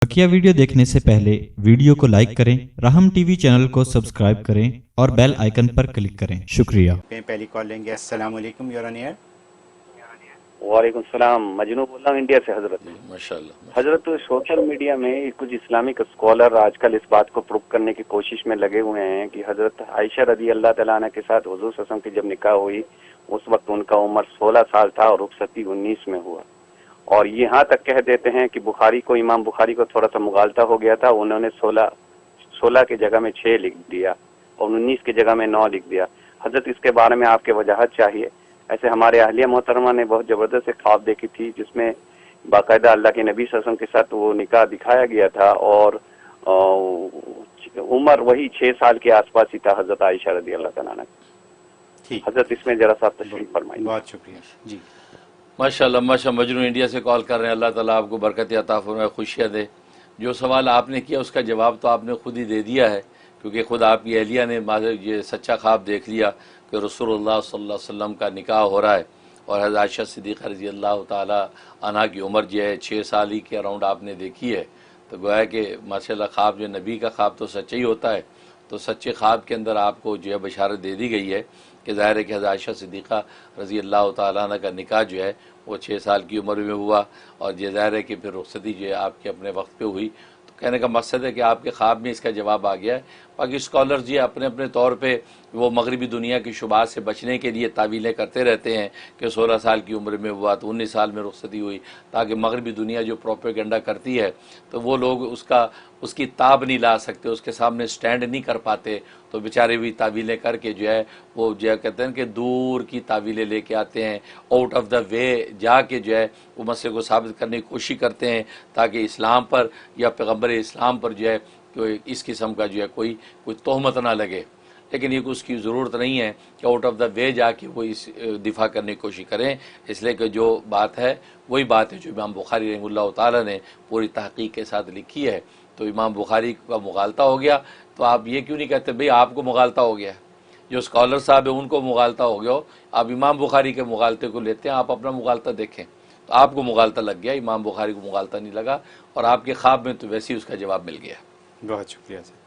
बकिया video देखने से पहले वीडियो को लाइक करें, राहम टीवी चैनल को सब्सक्राइब करें और बेल आइकन पर क्लिक करें। शुक्रिया। पहली कॉल लेंगे। अस्सलाम वालेकुम, यूर ऑन एयर। वालेकुम सलाम। मजनू बोल रहा हूँ इंडिया से हजरत। माशाल्लाह। हजरत सोशल मीडिया में कुछ इस्लामिक स्कॉलर आजकल इस बात को प्रूव करने की कोशिश में लगे हुए हैं कि हजरत आयशा रदी अल्लाह तआला अन्हा के साथ हुजूर सल्लल्लाहु अलैहि वसल्लम की जब निकाह हुई उस वक्त उनका उम्र 16 साल था और रुखसती 19 में हुआ। और यहाँ तक कह देते हैं कि बुखारी को, इमाम बुखारी को थोड़ा सा मुगालता हो गया था, उन्होंने 16 की जगह में 6 लिख दिया और 19 की जगह में 9 लिख दिया। हजरत इसके बारे में आपके वजाहत चाहिए। ऐसे हमारे अहलिया मोहतरमा ने बहुत ज़बरदस्त एक ख्वाब देखी थी जिसमें बाकायदा अल्लाह के नबी सल्लल्लाहु अलैहि वसल्लम के साथ वो निकाह दिखाया गया था और उम्र वही 6 साल के आसपास ही था हजरत आयशा रदी अल्लाह तआला अन्हा। ठीक, हजरत इसमें जरा सा तशरीफ फरमाइए। बहुत शुक्रिया जी। माशाल्लाह माशाल्लाह। मजनू इंडिया से कॉल कर रहे हैं। अल्लाह ताला आपको बरकत अता फरमाए, खुशियाँ दे। जो सवाल आपने किया उसका जवाब तो आपने खुद ही दे दिया है, क्योंकि खुद आपकी अहलिया ने ये सच्चा ख्वाब देख लिया कि रसूलुल्लाह सल्लल्लाहु अलैहि वसल्लम का निकाह हो रहा है और हज़रत आयशा सिद्दीक़ा रज़ी अल्लाह ताला अन्हा की उम्र जो है 6 साल ही के अराउंड आपने देखी है। तो गोया कि माशाल्लाह ख्वाब जो नबी का ख्वाब तो सच्चा ही होता है। तो सच्चे ख्वाब के अंदर आपको जो है बशारत दे दी गई है कि ज़ाहिर है कि हज़रत आयशा सिद्दीक़ा रज़ी अल्लाह ताला अन्हा का निकाह जो है वो 6 साल की उम्र में हुआ और ये ज़ाहिर है कि फिर रुखसती जो है आपके अपने वक्त पे हुई। तो कहने का मकसद है कि आपके ख्वाब में इसका जवाब आ गया है। बाकी स्कॉलर्स जी अपने अपने तौर पे वो मगरबी दुनिया की शुबात से बचने के लिए तावीलें करते रहते हैं कि 16 साल की उम्र में हुआ तो 19 साल में रुखसती हुई, ताकि मगरबी दुनिया जो प्रोपेगेंडा करती है तो वो लोग उसकी ताब नहीं ला सकते, उसके सामने स्टैंड नहीं कर पाते। तो बेचारे भी तावीलें करके जो है वो जो है कहते हैं कि दूर की तावीलें लेके आते हैं, आउट ऑफ द वे जाके जो है वो मसले को साबित करने की कोशिश करते हैं ताकि इस्लाम पर या पैगम्बर इस्लाम पर जो है कोई इस किस्म का जो है कोई तोहमत ना लगे। लेकिन ये उसकी ज़रूरत नहीं है कि आउट ऑफ द वे जाके वो इस दिफा करने की कोशिश करें। इसलिए कि जो बात है वही बात है जो इमाम बुखारी रहमतुल्लाह ताला ने पूरी तहक़ीक़ के साथ लिखी है। तो इमाम बुखारी का मुगालता हो गया तो आप ये क्यों नहीं कहते भाई आपको मुगालता हो गया है? जो स्कॉलर साहब है उनको मुगालता हो गया हो, आप इमाम बुखारी के मुगालते को लेते हैं, आप अपना मुगालता देखें। तो आपको मुगालता लग गया, इमाम बुखारी को मुगालता नहीं लगा और आपके ख्वाब में तो वैसे ही उसका जवाब मिल गया। बहुत शुक्रिया सर।